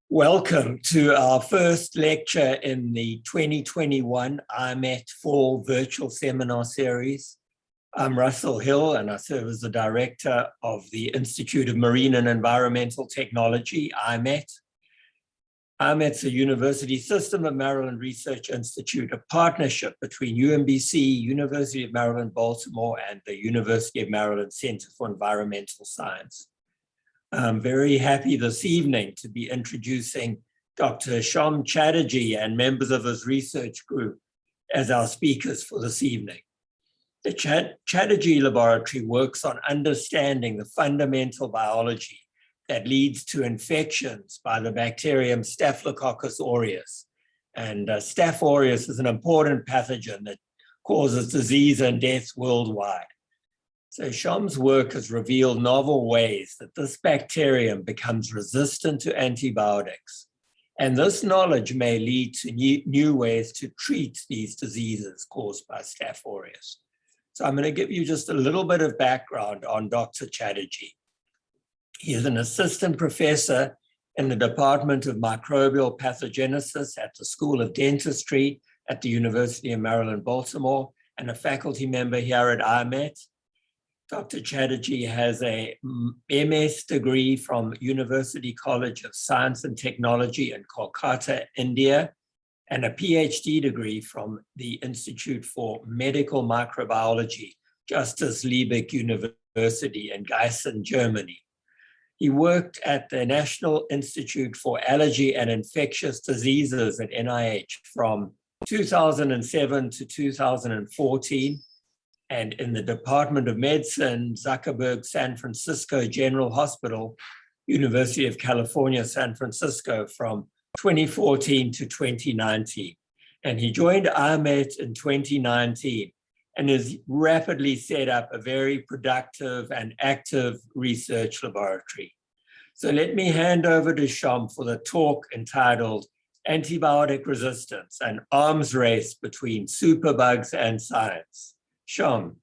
Welcome to our first lecture in the 2021 IMET Fall Virtual Seminar Series. I'm Russell Hill and I serve as the Director of the Institute of Marine and Environmental Technology, IMET. IMET's a University System of Maryland Research Institute, a partnership between UMBC, University of Maryland, Baltimore, and the University of Maryland Center for Environmental Science. I'm very happy this evening to be introducing Dr. Shom Chatterjee and members of his research group as our speakers for this evening. The Chatterjee Laboratory works on understanding the fundamental biology that leads to infections by the bacterium Staphylococcus aureus. And Staph aureus is an important pathogen that causes disease and death worldwide. So Shom's work has revealed novel ways that this bacterium becomes resistant to antibiotics. And this knowledge may lead to new ways to treat these diseases caused by Staph aureus. So I'm going to give you just a little bit of background on Dr. Chatterjee. He is an assistant professor in the Department of Microbial Pathogenesis at the School of Dentistry at the University of Maryland, Baltimore, and a faculty member here at IMET. Dr. Chatterjee has a MS degree from University College of Science and Technology in Kolkata, India, and a PhD degree from the Institute for Medical Microbiology, Justus Liebig University in Gießen, Germany. He worked at the National Institute for Allergy and Infectious Diseases at NIH from 2007 to 2014. And in the Department of Medicine, Zuckerberg San Francisco General Hospital, University of California, San Francisco from 2014 to 2019. And he joined IMET in 2019 and has rapidly set up a very productive and active research laboratory. So let me hand over to Shom for the talk entitled Antibiotic Resistance, an Arms Race Between Superbugs and Science. Shom.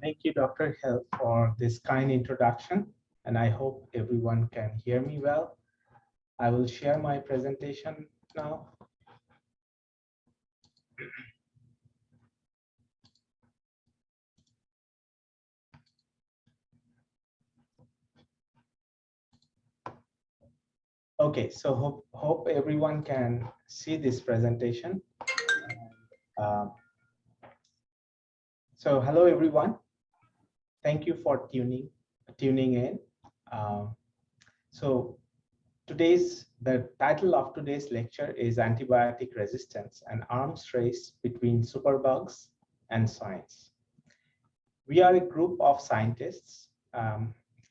Thank you, Dr. Hill, for this kind introduction, and I hope everyone can hear me well. I will share my presentation now. Okay, so hope everyone can see this presentation. So hello everyone, thank you for tuning in. So the title of today's lecture is Antibiotic Resistance, an Arms Race Between Superbugs and Science. We are a group of scientists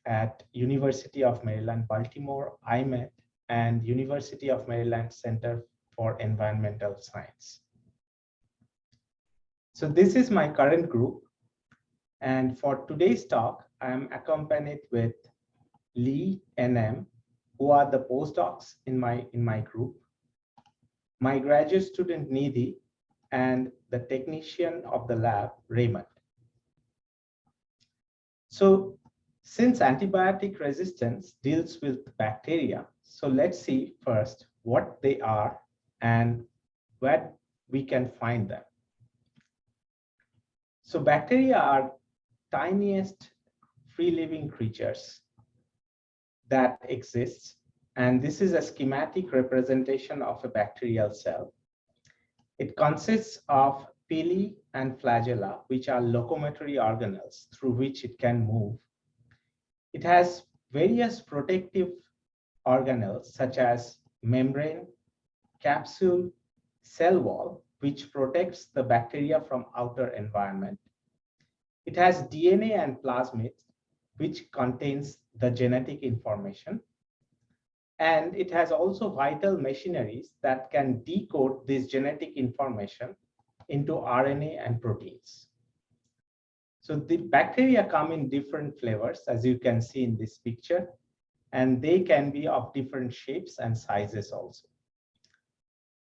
at University of Maryland, Baltimore, IMET, and University of Maryland Center for Environmental Science. So this is my current group, and for today's talk, I am accompanied with Lee and M, who are the postdocs in my group, my graduate student Nidhi, and the technician of the lab, Raymond. So since antibiotic resistance deals with bacteria, so let's see first what they are and where we can find them. So bacteria are tiniest free-living creatures that exist, and this is a schematic representation of a bacterial cell. It consists of pili and flagella, which are locomotory organelles through which it can move. It has various protective organelles such as membrane, capsule, cell wall, which protects the bacteria from outer environment. It has DNA and plasmid, which contains the genetic information. And it has also vital machineries that can decode this genetic information into RNA and proteins. So the bacteria come in different flavors, as you can see in this picture, and they can be of different shapes and sizes also.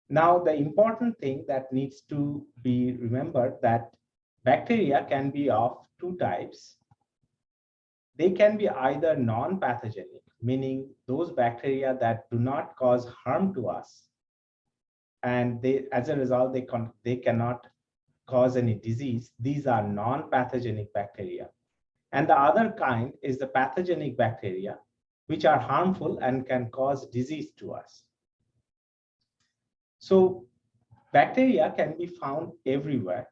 Now, the important thing that needs to be remembered that bacteria can be of two types. They can be either non-pathogenic, meaning those bacteria that do not cause harm to us, and as a result, they cannot cause any disease. These are non-pathogenic bacteria. And the other kind is the pathogenic bacteria, which are harmful and can cause disease to us. So bacteria can be found everywhere,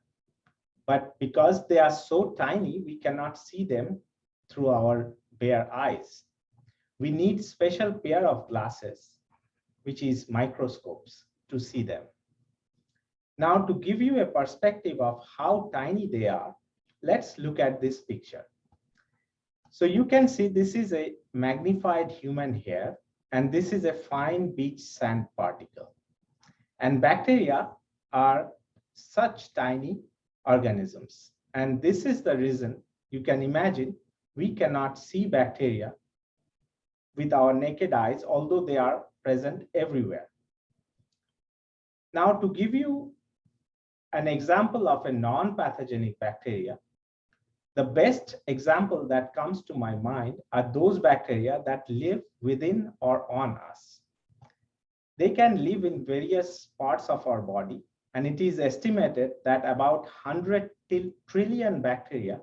but because they are so tiny, we cannot see them through our bare eyes. We need special pair of glasses, which is microscopes, to see them. Now, to give you a perspective of how tiny they are, let's look at this picture. So you can see this is a magnified human hair, and this is a fine beach sand particle. And bacteria are such tiny organisms. And this is the reason you can imagine we cannot see bacteria with our naked eyes, although they are present everywhere. Now, to give you an example of a non-pathogenic bacteria, the best example that comes to my mind are those bacteria that live within or on us. They can live in various parts of our body, and it is estimated that about 100 trillion bacteria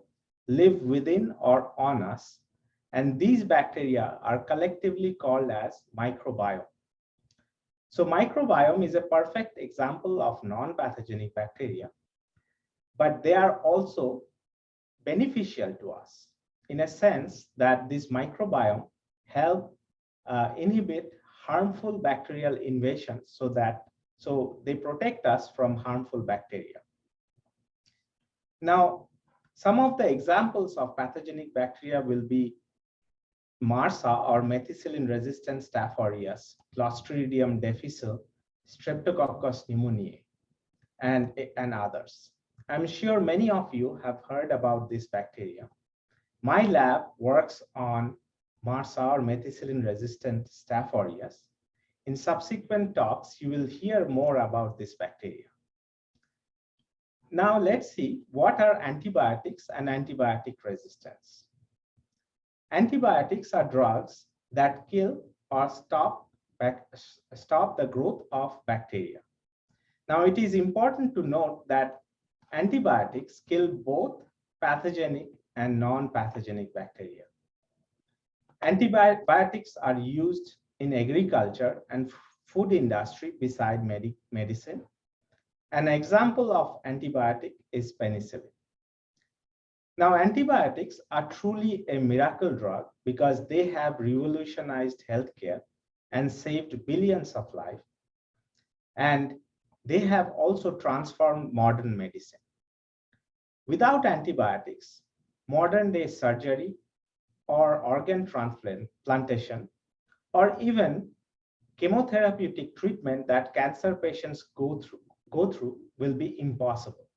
live within or on us, and these bacteria are collectively called as microbiome. So microbiome is a perfect example of non-pathogenic bacteria, but they are also beneficial to us in a sense that this microbiome help inhibit harmful bacterial invasion, so they protect us from harmful bacteria. Now, some of the examples of pathogenic bacteria will be MRSA or methicillin-resistant Staph aureus, Clostridium difficile, Streptococcus pneumoniae, and others. I'm sure many of you have heard about this bacteria. My lab works on MRSA or methicillin-resistant Staph aureus. In subsequent talks, you will hear more about this bacteria. Now let's see what are antibiotics and antibiotic resistance. Antibiotics are drugs that kill or stop the growth of bacteria. Now it is important to note that antibiotics kill both pathogenic and non-pathogenic bacteria. Antibiotics are used in agriculture and food industry beside medicine. An example of antibiotic is penicillin. Now, antibiotics are truly a miracle drug because they have revolutionized healthcare and saved billions of lives. And they have also transformed modern medicine. Without antibiotics, modern day surgery or organ transplantation, or even chemotherapeutic treatment that cancer patients go through will be impossible.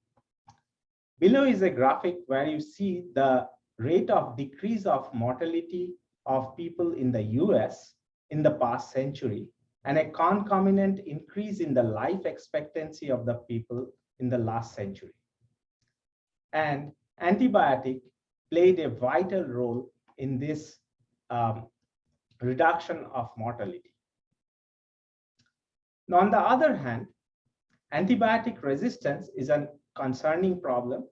Below is a graphic where you see the rate of decrease of mortality of people in the US in the past century, and a concomitant increase in the life expectancy of the people in the last century. And antibiotic played a vital role in this reduction of mortality. Now, on the other hand, antibiotic resistance is a concerning problem.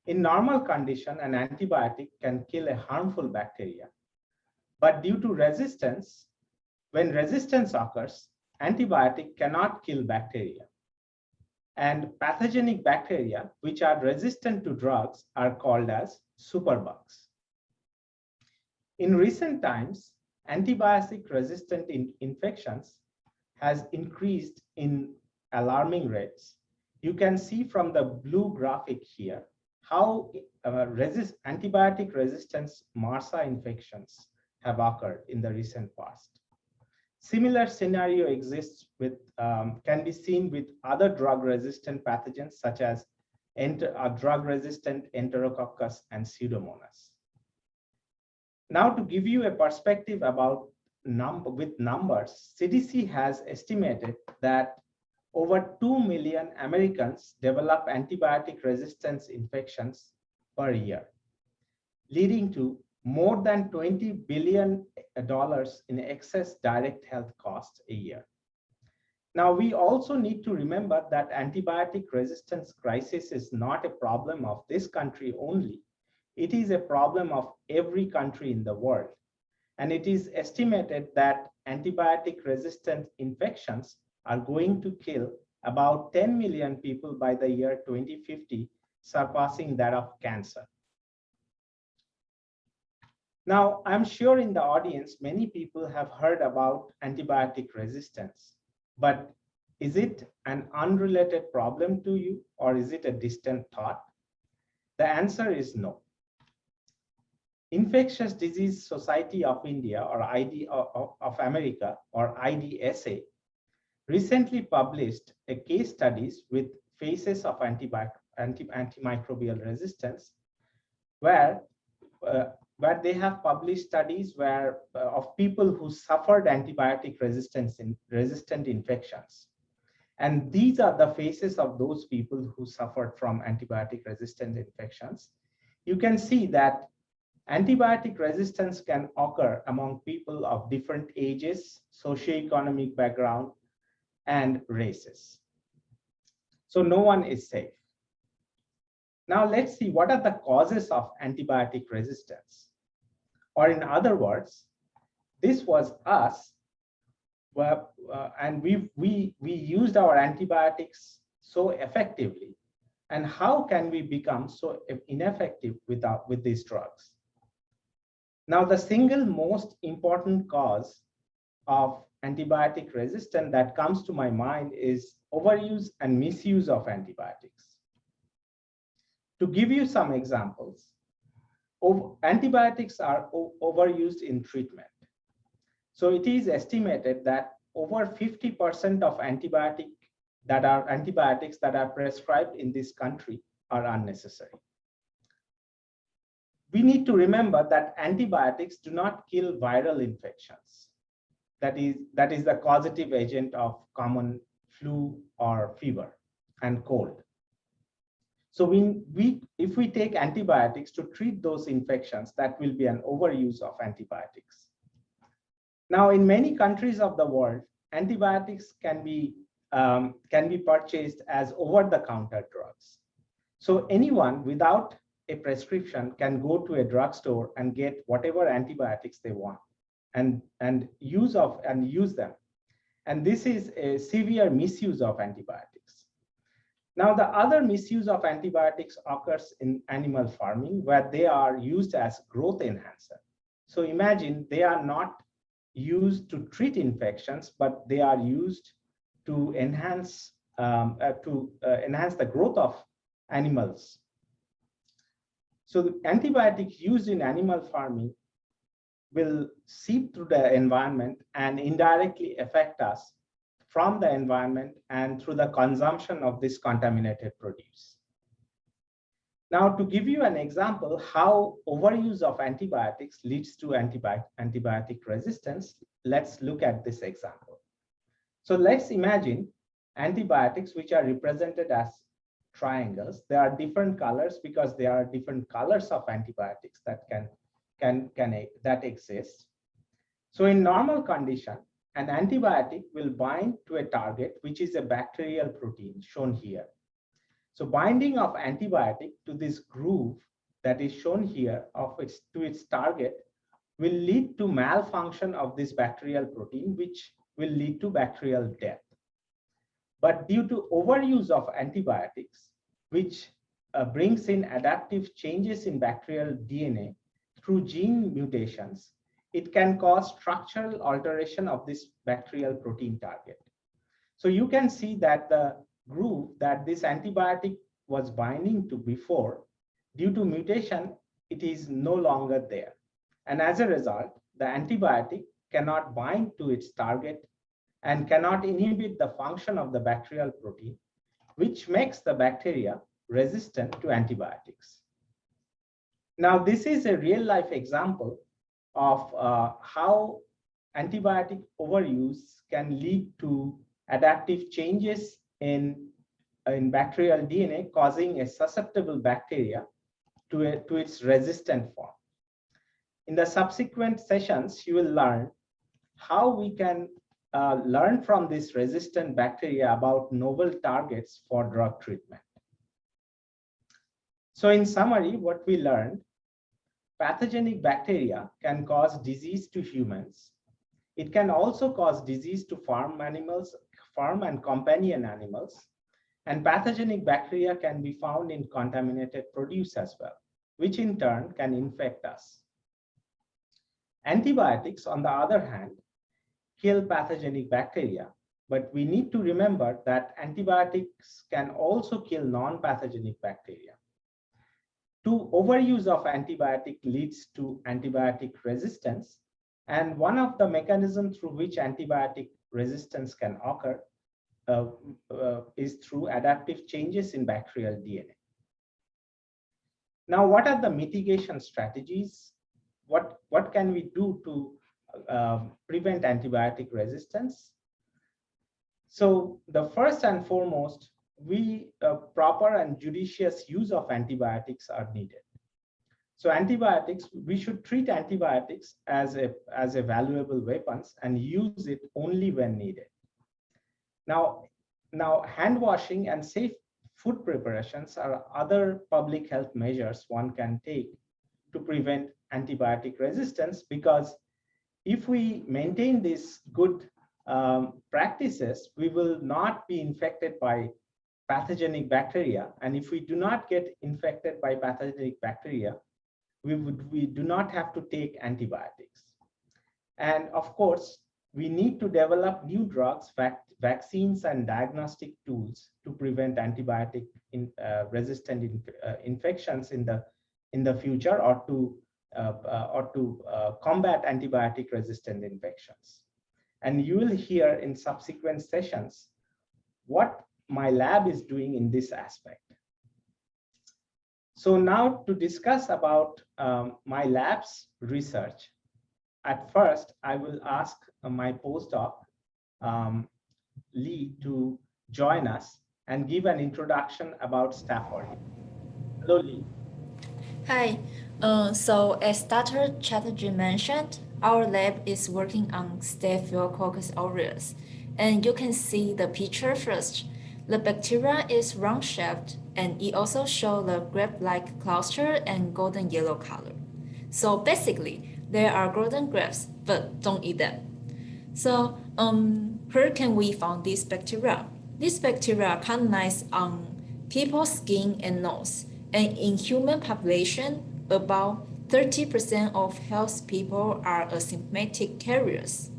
In normal condition, an antibiotic can kill a harmful bacteria. But due to resistance, when resistance occurs, antibiotic cannot kill bacteria. And pathogenic bacteria, which are resistant to drugs, are called as superbugs. In recent times, antibiotic-resistant infections has increased in alarming rates. You can see from the blue graphic here how antibiotic resistance MRSA infections have occurred in the recent past. Similar scenario exists with, can be seen with other drug-resistant pathogens such as drug-resistant Enterococcus and Pseudomonas. Now, to give you a perspective about numbers, CDC has estimated that over 2 million Americans develop antibiotic resistance infections per year, leading to more than $20 billion in excess direct health costs a year. Now, we also need to remember that antibiotic resistance crisis is not a problem of this country only. It is a problem of every country in the world. And it is estimated that antibiotic resistant infections are going to kill about 10 million people by the year 2050, surpassing that of cancer. Now, I'm sure in the audience, many people have heard about antibiotic resistance, but is it an unrelated problem to you, or is it a distant thought? The answer is no. Infectious Disease Society of India, or of America, or IDSA, recently published a case studies with phases of antimicrobial resistance, where they have published studies of people who suffered antibiotic resistant infections. And these are the faces of those people who suffered from antibiotic resistant infections. You can see that antibiotic resistance can occur among people of different ages, socioeconomic background, and races. So no one is safe. Now let's see what are the causes of antibiotic resistance. Or in other words, this was us, and we used our antibiotics so effectively. And how can we become so ineffective with these drugs? Now, the single most important cause of antibiotic resistance that comes to my mind is overuse and misuse of antibiotics. To give you some examples, antibiotics are overused in treatment. So it is estimated that over 50% of antibiotics that are prescribed in this country are unnecessary. We need to remember that antibiotics do not kill viral infections. That is the causative agent of common flu or fever and cold. So if we take antibiotics to treat those infections, that will be an overuse of antibiotics. Now, in many countries of the world, antibiotics can be purchased as over-the-counter drugs. So anyone without a prescription can go to a drugstore and get whatever antibiotics they want and use them. And this is a severe misuse of antibiotics. Now, the other misuse of antibiotics occurs in animal farming, where they are used as growth enhancer. So imagine they are not used to treat infections, but they are used to enhance the growth of animals. So the antibiotics used in animal farming will seep through the environment and indirectly affect us from the environment and through the consumption of this contaminated produce. Now, to give you an example how overuse of antibiotics leads to antibiotic resistance, let's look at this example. So let's imagine antibiotics which are represented as triangles. There are different colors because there are different colors of antibiotics that exist. So in normal condition, an antibiotic will bind to a target, which is a bacterial protein shown here. So binding of antibiotic to this groove that is shown here to its target will lead to malfunction of this bacterial protein, which will lead to bacterial death. But due to overuse of antibiotics, which brings in adaptive changes in bacterial DNA through gene mutations, it can cause structural alteration of this bacterial protein target. So you can see that the groove that this antibiotic was binding to before, due to mutation, it is no longer there. And as a result, the antibiotic cannot bind to its target and cannot inhibit the function of the bacterial protein, which makes the bacteria resistant to antibiotics. Now, this is a real-life example of how antibiotic overuse can lead to adaptive changes in bacterial DNA, causing a susceptible bacteria to its resistant form. In the subsequent sessions, you will learn how we can learn from this resistant bacteria about novel targets for drug treatment. So in summary, what we learned, pathogenic bacteria can cause disease to humans. It can also cause disease to farm animals, farm and companion animals. And pathogenic bacteria can be found in contaminated produce as well, which in turn can infect us. Antibiotics, on the other hand, kill pathogenic bacteria, but we need to remember that antibiotics can also kill non-pathogenic bacteria. Overuse of antibiotic leads to antibiotic resistance, and one of the mechanisms through which antibiotic resistance can occur is through adaptive changes in bacterial DNA. Now, what are the mitigation strategies? What can we do to prevent antibiotic resistance? So the first and foremost, proper and judicious use of antibiotics are needed. So antibiotics, we should treat antibiotics as a valuable weapons and use it only when needed. Now hand washing and safe food preparations are other public health measures one can take to prevent antibiotic resistance, because if we maintain these good practices, we will not be infected by pathogenic bacteria. And if we do not get infected by pathogenic bacteria, we do not have to take antibiotics. And of course, we need to develop new drugs, vaccines, and diagnostic tools to prevent antibiotic resistant infections in the future, or to combat antibiotic resistant infections. And you will hear in subsequent sessions what my lab is doing in this aspect. So now to discuss about my lab's research, at first I will ask my postdoc, Lee, to join us and give an introduction about Staph aureus. Hello, Lee. Hi. So as Dr. Chatterjee mentioned, our lab is working on Staphylococcus aureus, and you can see the picture first. The bacteria is round-shaped, and it also shows the grape-like cluster and golden yellow color. So basically, there are golden grapes, but don't eat them. So where can we find these bacteria? These bacteria colonize on people's skin and nose, and in human population, about 30% of healthy people are asymptomatic carriers.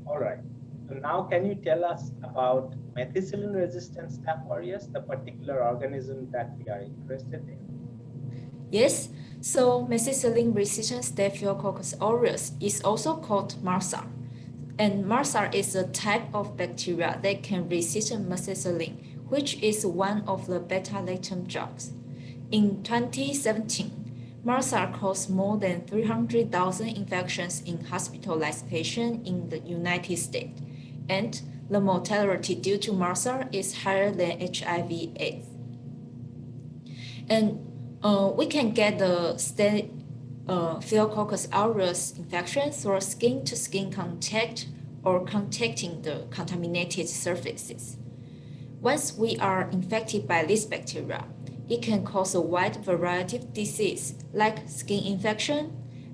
All right. So now can you tell us about methicillin-resistant Staph aureus, the particular organism that we are interested in? Yes. So methicillin-resistant Staphylococcus aureus is also called MRSA. And MRSA is a type of bacteria that can resist methicillin, which is one of the beta-lactam drugs. In 2017, MRSA caused more than 300,000 infections in hospitalized patients in the United States, and the mortality due to MRSA is higher than HIV/AIDS. And we can get the Staphylococcus aureus infection through skin-to-skin contact or contacting the contaminated surfaces. Once we are infected by this bacteria, it can cause a wide variety of disease like skin infection,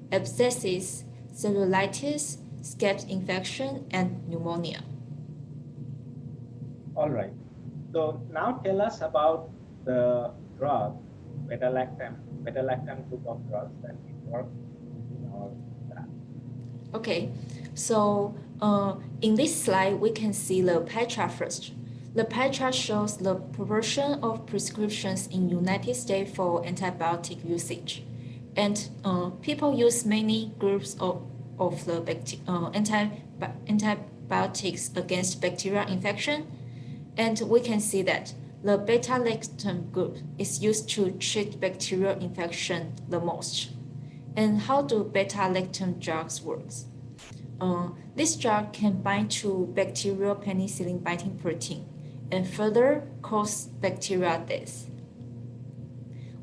abscesses, cellulitis, scab infection, and pneumonia. All right. So now tell us about the drug, beta-lactam group of drugs that we work in our lab. Okay, so in this slide, we can see the pie chart first. The pie chart shows the proportion of prescriptions in United States for antibiotic usage. And people use many groups of the antibiotics against bacterial infection. And we can see that the beta-lactam group is used to treat bacterial infection the most. And how do beta-lactam drugs work? This drug can bind to bacterial Penicillin-Binding protein and further cause bacterial death.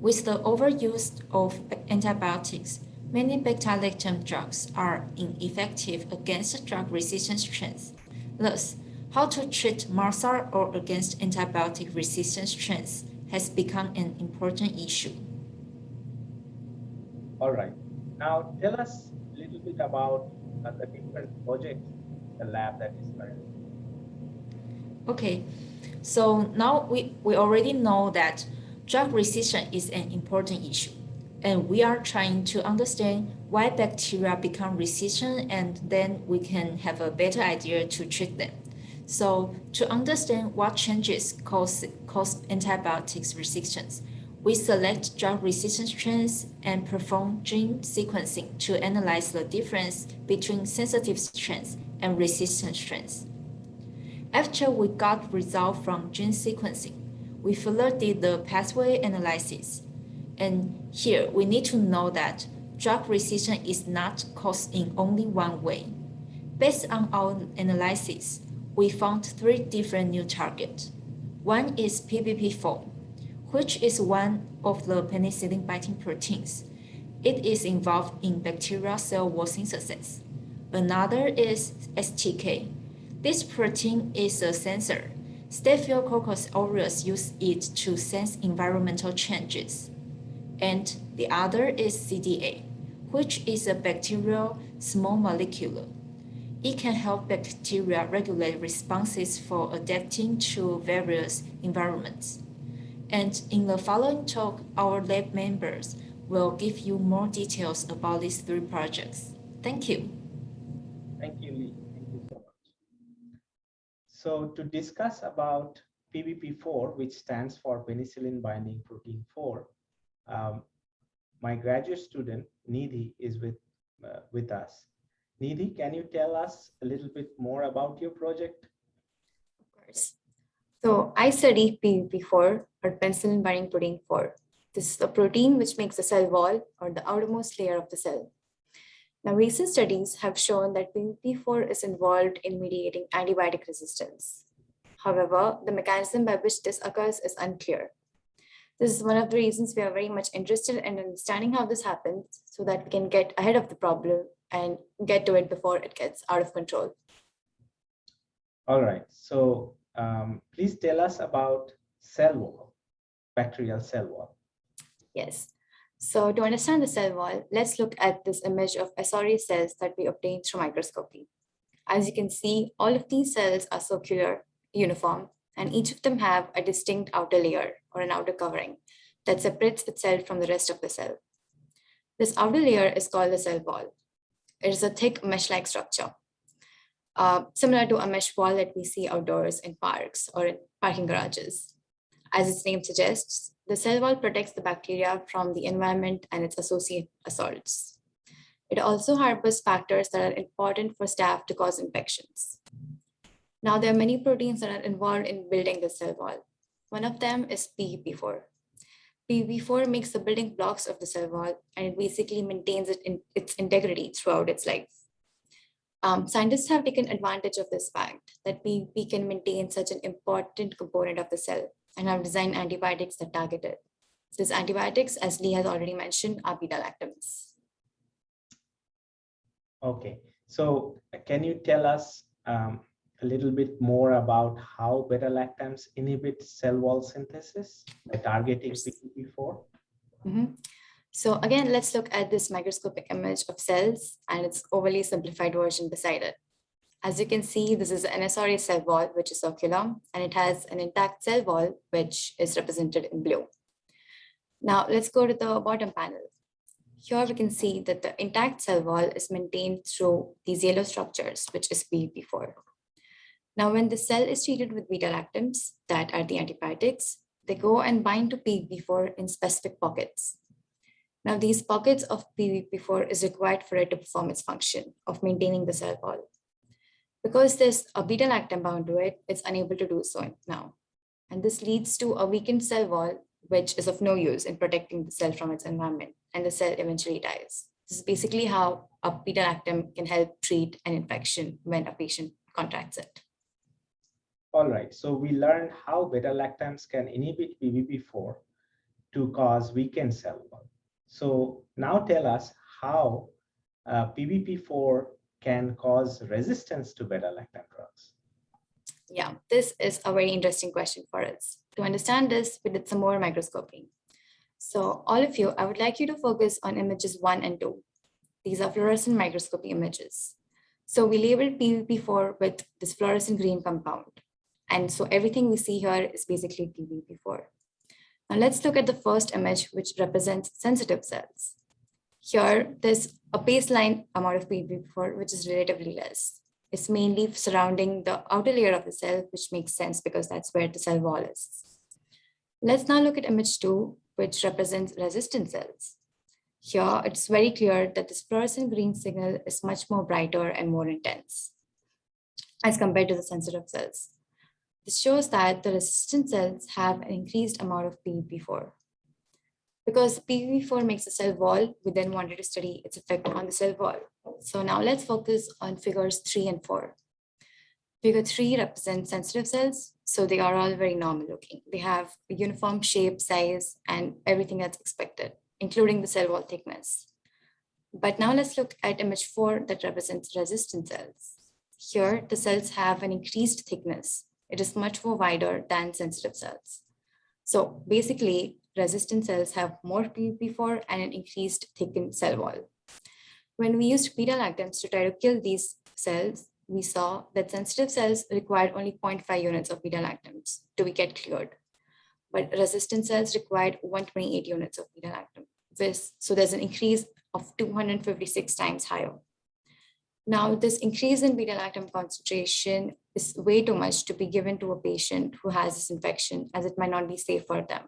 With the overuse of antibiotics, many beta-lactam drugs are ineffective against drug-resistant strains. Thus, how to treat MRSA or against antibiotic-resistant strains has become an important issue. All right. Now tell us a little bit about the different projects, the lab that is currently. Okay, so now we already know that drug resistance is an important issue, and we are trying to understand why bacteria become resistant, and then we can have a better idea to treat them. So to understand what changes cause antibiotics resistance, we select drug-resistant strains and perform gene sequencing to analyze the difference between sensitive strains and resistant strains. After we got results from gene sequencing, we further did the pathway analysis. And here we need to know that drug resistance is not caused in only one way. Based on our analysis, we found 3 different new targets. One is PBP4, which is one of the penicillin-binding proteins. It is involved in bacterial cell wall synthesis. Another is STK. This protein is a sensor. Staphylococcus aureus uses it to sense environmental changes. And the other is CDA, which is a bacterial small molecule. It can help bacteria regulate responses for adapting to various environments. And in the following talk, our lab members will give you more details about these 3 projects. Thank you. Thank you, Lee. Thank you so much. So to discuss about PBP4, which stands for penicillin-binding protein 4, my graduate student, Nidhi, is with us. Nidhi, can you tell us a little bit more about your project? Of course. So I study PBP4 or penicillin-binding protein 4. This is a protein which makes the cell wall or the outermost layer of the cell. Now, recent studies have shown that PBP4 is involved in mediating antibiotic resistance. However, the mechanism by which this occurs is unclear. This is one of the reasons we are very much interested in understanding how this happens so that we can get ahead of the problem and get to it before it gets out of control. All right. So please tell us about cell wall, bacterial cell wall. Yes. So to understand the cell wall, let's look at this image of SRE cells that we obtained through microscopy. As you can see, all of these cells are circular, uniform, and each of them have a distinct outer layer or an outer covering that separates itself from the rest of the cell. This outer layer is called the cell wall. It is a thick mesh-like structure, similar to a mesh wall that we see outdoors in parks or in parking garages. As its name suggests, the cell wall protects the bacteria from the environment and its associated assaults. It also harbors factors that are important for staph to cause infections. Now, there are many proteins that are involved in building the cell wall. One of them is PBP4. PBP4 makes the building blocks of the cell wall, and it basically maintains its integrity throughout its life. Scientists have taken advantage of this fact that PBP can maintain such an important component of the cell and have designed antibiotics that target it. These antibiotics, as Lee has already mentioned, are beta-lactams. Okay, so can you tell us a little bit more about how beta-lactams inhibit cell wall synthesis by targeting PBP4? So again, let's look at this microscopic image of cells and its overly simplified version beside it. As you can see, this is an SRE cell wall, which is circular, and it has an intact cell wall, which is represented in blue. Now let's go to the bottom panel. Here we can see that the intact cell wall is maintained through these yellow structures, which is PBP4. Now, when the cell is treated with beta-lactams, that are the antibiotics, they go and bind to PBP4 in specific pockets. Now, these pockets of PBP4 is required for it to perform its function of maintaining the cell wall. Because there's a beta-lactam bound to it, it's unable to do so now. And this leads to a weakened cell wall, which is of no use in protecting the cell from its environment, and the cell eventually dies. This is basically how a beta-lactam can help treat an infection when a patient contracts it. All right, so we learned how beta-lactams can inhibit PBP4. to cause weakened cell wall. So now tell us how PBP4 can cause resistance to beta-lactam drugs. Yeah, this is a very interesting question for us. To understand this, we did some more microscoping. So all of you, I would like you to focus on images 1 and 2. These are fluorescent microscopy images. So we labeled PBP4 with this fluorescent green compound. And so everything we see here is basically PBP4. Now let's look at the first image, which represents sensitive cells. Here, there's a baseline amount of PBP4, which is relatively less. It's mainly surrounding the outer layer of the cell, which makes sense because that's where the cell wall is. Let's now look at image 2, which represents resistant cells. Here, it's very clear that this fluorescent green signal is much more brighter and more intense as compared to the sensitive cells. This shows that the resistant cells have an increased amount of PBP4. Because PBP4 makes the cell wall, we then wanted to study its effect on the cell wall. So now let's focus on figures 3 and 4. Figure 3 represents sensitive cells, so they are all very normal looking. They have a uniform shape, size, and everything that's expected, including the cell wall thickness. But now let's look at image 4 that represents resistant cells. Here, the cells have an increased thickness. It is much more wider than sensitive cells. So basically, resistant cells have more PBP4 and an increased thickened cell wall. When we used beta-lactams to try to kill these cells, we saw that sensitive cells required only 0.5 units of beta-lactams to get cleared. But resistant cells required 128 units of beta-lactam. So there's an increase of 256 times higher. Now, this increase in beta-lactam concentration is way too much to be given to a patient who has this infection, as it might not be safe for them.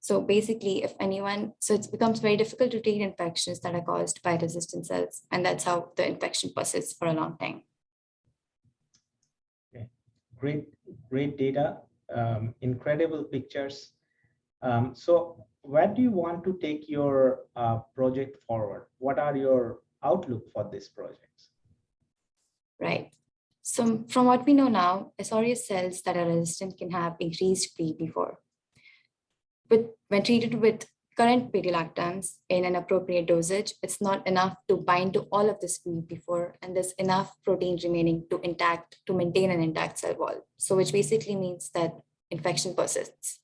So basically, it becomes very difficult to treat infections that are caused by resistant cells, and that's how the infection persists for a long time. Okay. Great data, incredible pictures. So where do you want to take your project forward? What are your outlook for this project? Right. So from what we know now, aureus cells that are resistant can have increased PBP4. But when treated with current beta-lactams in an appropriate dosage, it's not enough to bind to all of this PBP4, and there's enough protein remaining to maintain an intact cell wall. So which basically means that infection persists.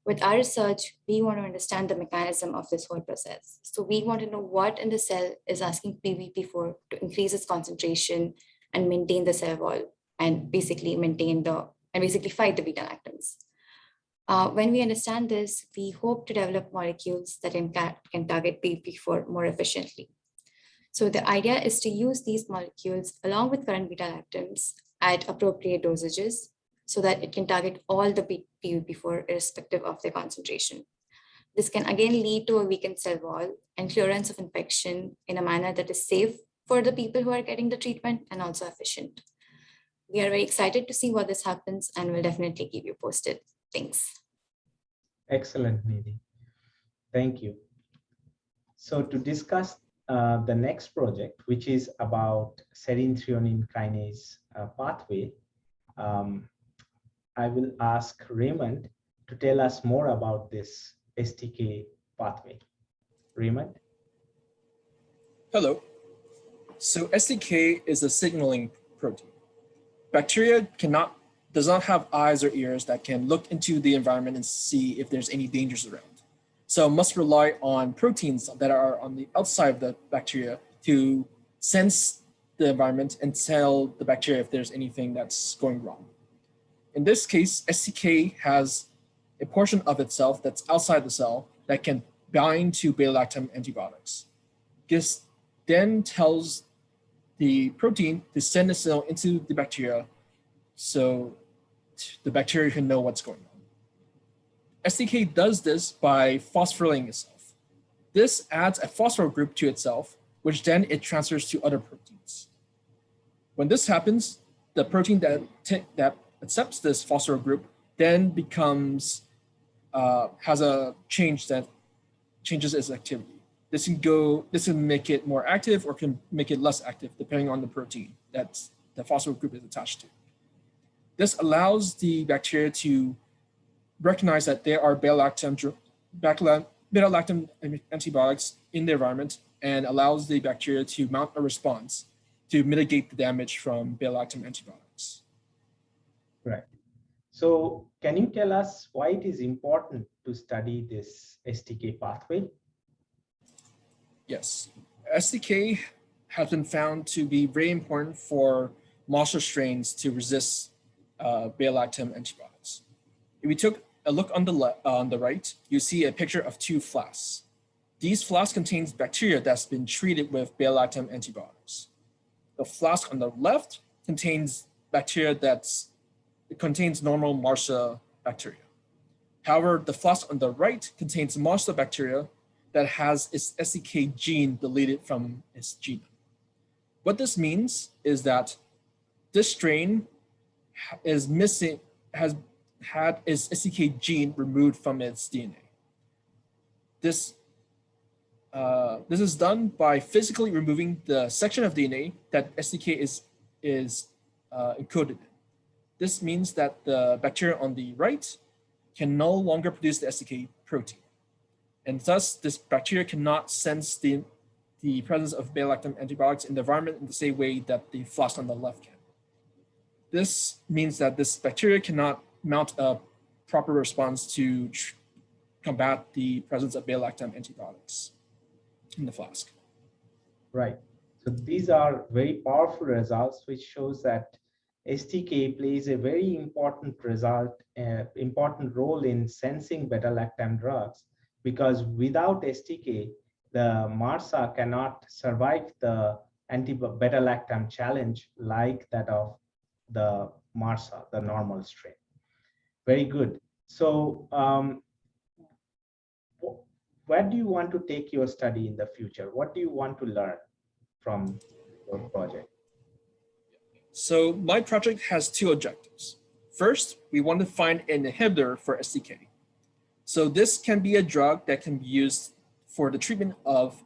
With our research, we want to understand the mechanism of this whole process. So we want to know what in the cell is asking PBP4 to increase its concentration and maintain the cell wall, and basically fight the beta-lactams. When we understand this, we hope to develop molecules that can target PBP4 more efficiently. So the idea is to use these molecules along with current beta-lactams at appropriate dosages so that it can target all the PBP4 irrespective of their concentration. This can again lead to a weakened cell wall and clearance of infection in a manner that is safe for the people who are getting the treatment and also efficient. We are very excited to see what this happens, and we'll definitely keep you posted. Thanks. Excellent, Nidhi. Thank you. So to discuss the next project, which is about serine-threonine kinase pathway, I will ask Raymond to tell us more about this STK pathway. Raymond? Hello. So STK is a signaling protein. Bacteria does not have eyes or ears that can look into the environment and see if there's any dangers around. So must rely on proteins that are on the outside of the bacteria to sense the environment and tell the bacteria if there's anything that's going wrong. In this case, STK has a portion of itself that's outside the cell that can bind to beta-lactam antibiotics. This then tells the protein to send a signal into the bacteria so the bacteria can know what's going on. STK does this by phosphorylating itself. This adds a phosphor group to itself, which then it transfers to other proteins. When this happens, the protein that accepts this phosphor group then has a change that changes its activity. This can make it more active or can make it less active depending on the protein that the phosphor group is attached to. This allows the bacteria to recognize that there are beta-lactam beta-lactam antibiotics in the environment and allows the bacteria to mount a response to mitigate the damage from beta-lactam antibiotics. Right. So can you tell us why it is important to study this STK pathway? Yes, STK has been found to be very important for marshal strains to resist beta-lactam antibiotics. If we took a look on the right, you see a picture of two flasks. These flasks contains bacteria that's been treated with beta-lactam antibiotics. The flask on the left contains bacteria it contains normal MRSA bacteria. However, the flask on the right contains MRSA bacteria that has its STK gene deleted from its genome. What this means is that this strain is missing, has had its STK gene removed from its DNA. This is done by physically removing the section of DNA that STK is encoded in. This means that the bacteria on the right can no longer produce the STK protein. And thus, this bacteria cannot sense the presence of beta-lactam antibiotics in the environment in the same way that the flask on the left can. This means that this bacteria cannot mount a proper response to combat the presence of beta-lactam antibiotics in the flask. Right. So these are very powerful results, which shows that STK plays a very important role in sensing beta-lactam drugs, because without STK, the MRSA cannot survive the beta-lactam challenge like that of the MRSA, the normal strain. Very good. So where do you want to take your study in the future? What do you want to learn from your project? So my project has two objectives. First, we want to find an inhibitor for STK. So this can be a drug that can be used for the treatment of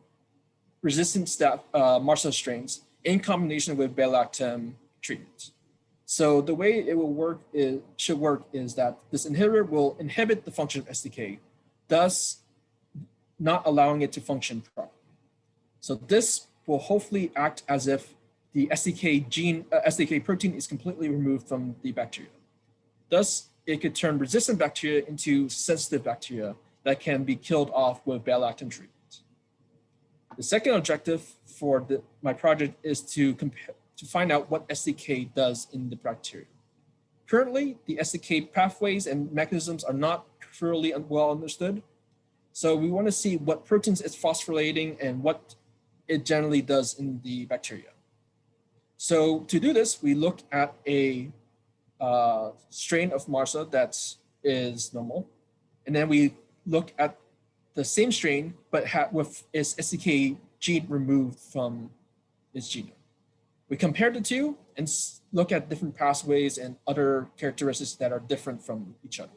resistant MRSA strains in combination with beta-lactam treatment. So the way it will should work is that this inhibitor will inhibit the function of STK, thus not allowing it to function properly. So this will hopefully act as if the STK protein is completely removed from the bacteria. Thus, it could turn resistant bacteria into sensitive bacteria that can be killed off with beta-lactam treatment. The second objective for my project is to find out what STK does in the bacteria. Currently, the STK pathways and mechanisms are not thoroughly well understood. So we want to see what proteins it's phosphorylating and what it generally does in the bacteria. So to do this, we look at a strain of MRSA that is normal. And then we look at the same strain, but with its STK gene removed from its genome. We compare the two and look at different pathways and other characteristics that are different from each other.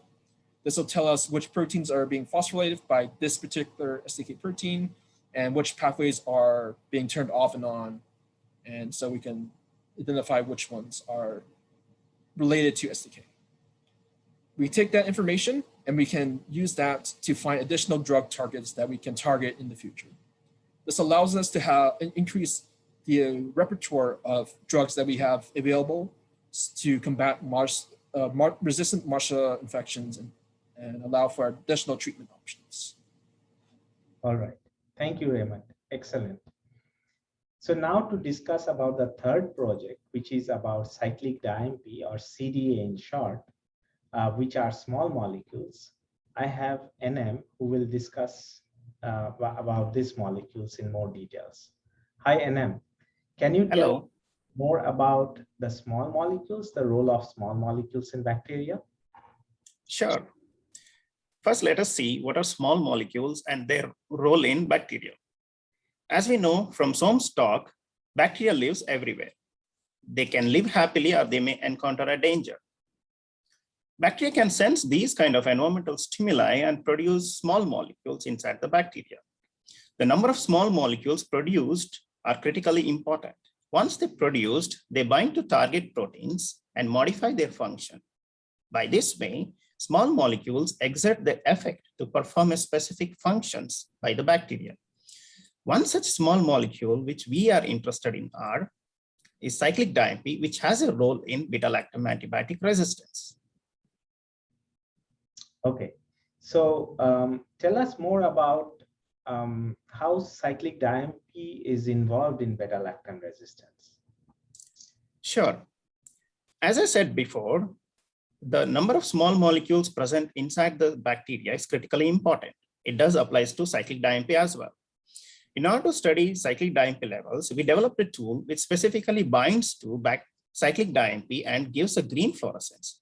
This will tell us which proteins are being phosphorylated by this particular STK protein and which pathways are being turned off and on. And so we can identify which ones are related to STK. We take that information and we can use that to find additional drug targets that we can target in the future. This allows us to increase the repertoire of drugs that we have available to combat resistant MRSA infections and allow for additional treatment options. All right. Thank you, Raymond. Excellent. So now to discuss about the third project, which is about Cyclic-di-AMP or CDA in short, which are small molecules. I have NM who will discuss about these molecules in more details. Hi, NM. Can you tell more about the small molecules, the role of small molecules in bacteria? Sure. First, let us see what are small molecules and their role in bacteria. As we know from Soames' talk, bacteria lives everywhere. They can live happily or they may encounter a danger. Bacteria can sense these kind of environmental stimuli and produce small molecules inside the bacteria. The number of small molecules produced are critically important. Once they're produced, they bind to target proteins and modify their function. By this way, small molecules exert their effect to perform a specific functions by the bacteria. One such small molecule which we are interested in is Cyclic-di-AMP, which has a role in beta-lactam antibiotic resistance. Okay, so tell us more about how Cyclic-di-AMP is involved in beta-lactam resistance. Sure. As I said before, the number of small molecules present inside the bacteria is critically important. It does applies to Cyclic-di-AMP as well. In order to study Cyclic-di-AMP levels, we developed a tool which specifically binds to Cyclic-di-AMP and gives a green fluorescence.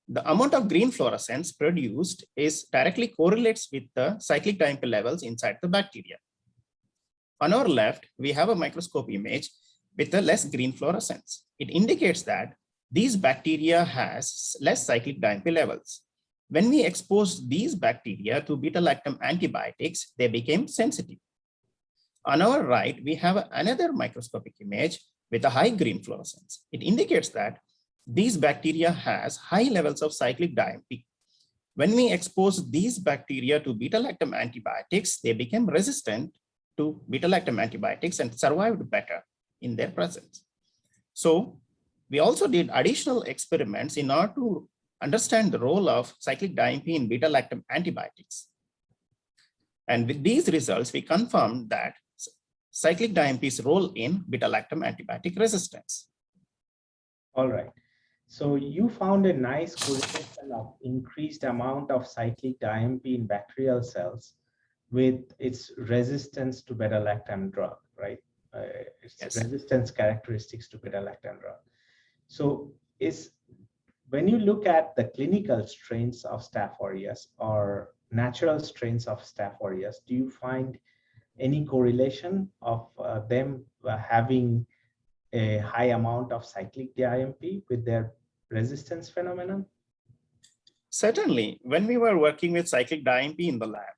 The amount of green fluorescence produced directly correlates with the Cyclic-di-AMP levels inside the bacteria. On our left, we have a microscope image with a less green fluorescence. It indicates that these bacteria has less Cyclic-di-AMP levels. When we expose these bacteria to beta-lactam antibiotics, they became sensitive. On our right, we have another microscopic image with a high green fluorescence. It indicates that these bacteria has high levels of Cyclic-di-AMP. When we expose these bacteria to beta-lactam antibiotics, they became resistant to beta-lactam antibiotics and survived better in their presence. So we also did additional experiments in order to understand the role of Cyclic-di-AMP in beta-lactam antibiotics. And with these results, we confirmed that Cyclic-di-AMP's role in beta-lactam antibiotic resistance. All right. So you found a nice correlation of increased amount of Cyclic-di-AMP in bacterial cells with its resistance to beta-lactam drug, right? Its Yes. resistance characteristics to beta-lactam drug. So when you look at the clinical strains of Staph aureus or natural strains of Staph aureus, do you find any correlation of them having a high amount of Cyclic-di-AMP with their resistance phenomenon? Certainly, when we were working with Cyclic-di-AMP in the lab,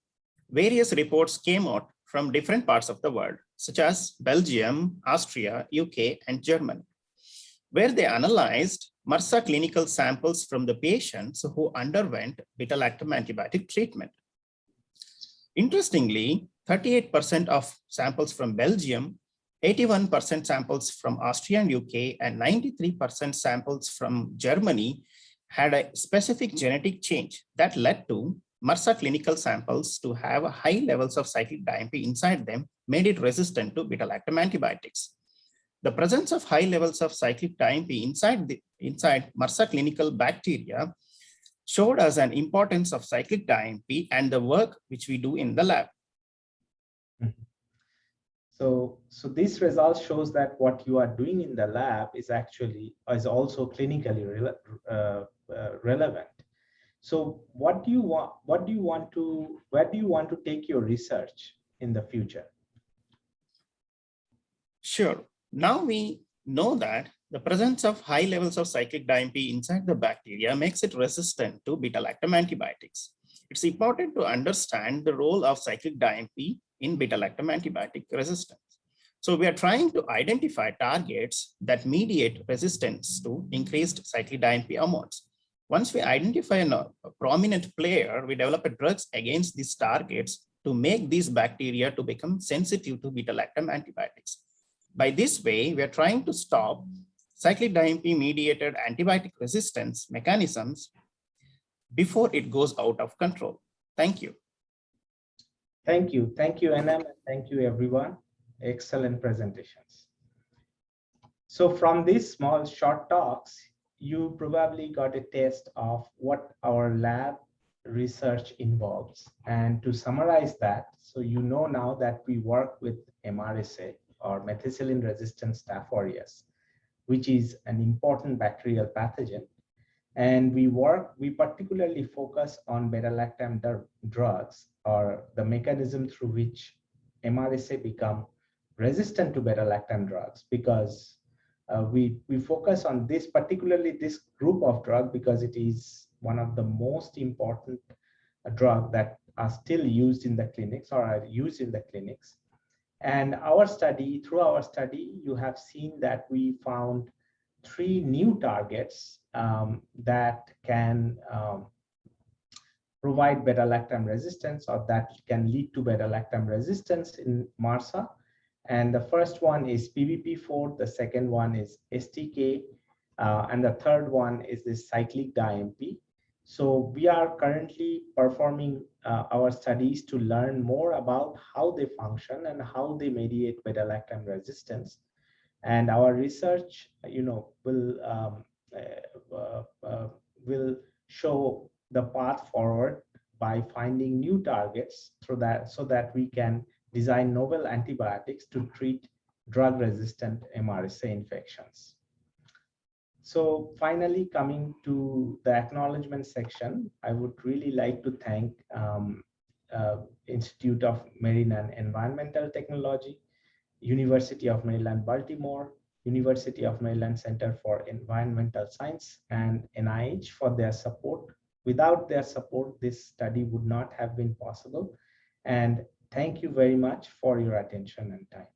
various reports came out from different parts of the world, such as Belgium, Austria, UK, and Germany, where they analyzed MRSA clinical samples from the patients who underwent beta-lactam antibiotic treatment. Interestingly, 38% of samples from Belgium, 81% samples from Austria and UK, and 93% samples from Germany had a specific genetic change that led to MRSA clinical samples to have high levels of Cyclic-di-AMP inside them, made it resistant to beta-lactam antibiotics. The presence of high levels of Cyclic-di-AMP inside MRSA clinical bacteria showed us an importance of Cyclic-di-AMP and the work which we do in the lab. So this result shows that what you are doing in the lab is also clinically relevant. So where do you want to take your research in the future? Sure. Now we know that the presence of high levels of Cyclic-di-AMP inside the bacteria makes it resistant to beta-lactam antibiotics. It's important to understand the role of Cyclic-di-AMP in beta-lactam antibiotic resistance. So we are trying to identify targets that mediate resistance to increased Cyclic-di-AMP amounts. Once we identify a prominent player, we develop drugs against these targets to make these bacteria to become sensitive to beta-lactam antibiotics. By this way, we are trying to stop Cyclic-di-AMP mediated antibiotic resistance mechanisms before it goes out of control. Thank you. Thank you, NM, and thank you, everyone. Excellent presentations. So from these small short talks, you probably got a taste of what our lab research involves. And to summarize that, so you know now that we work with MRSA, or methicillin-resistant Staph aureus, which is an important bacterial pathogen. And we particularly focus on beta-lactam drugs, or the mechanism through which MRSA become resistant to beta-lactam drugs, because we focus on particularly this group of drug because it is one of the most important drugs that are still used in the clinics or are used in the clinics. And through our study, you have seen that we found 3 new targets that can provide beta-lactam resistance, or that can lead to beta-lactam resistance in MRSA. And the first one is PBP4, the second one is STK, and the third one is this Cyclic-di-AMP. So we are currently performing our studies to learn more about how they function and how they mediate beta-lactam resistance. And our research, will show the path forward by finding new targets so that we can design novel antibiotics to treat drug-resistant MRSA infections. So finally, coming to the acknowledgement section, I would really like to thank Institute of Marine and Environmental Technology, University of Maryland, Baltimore, University of Maryland Center for Environmental Science, and NIH for their support. Without their support, this study would not have been possible. And thank you very much for your attention and time.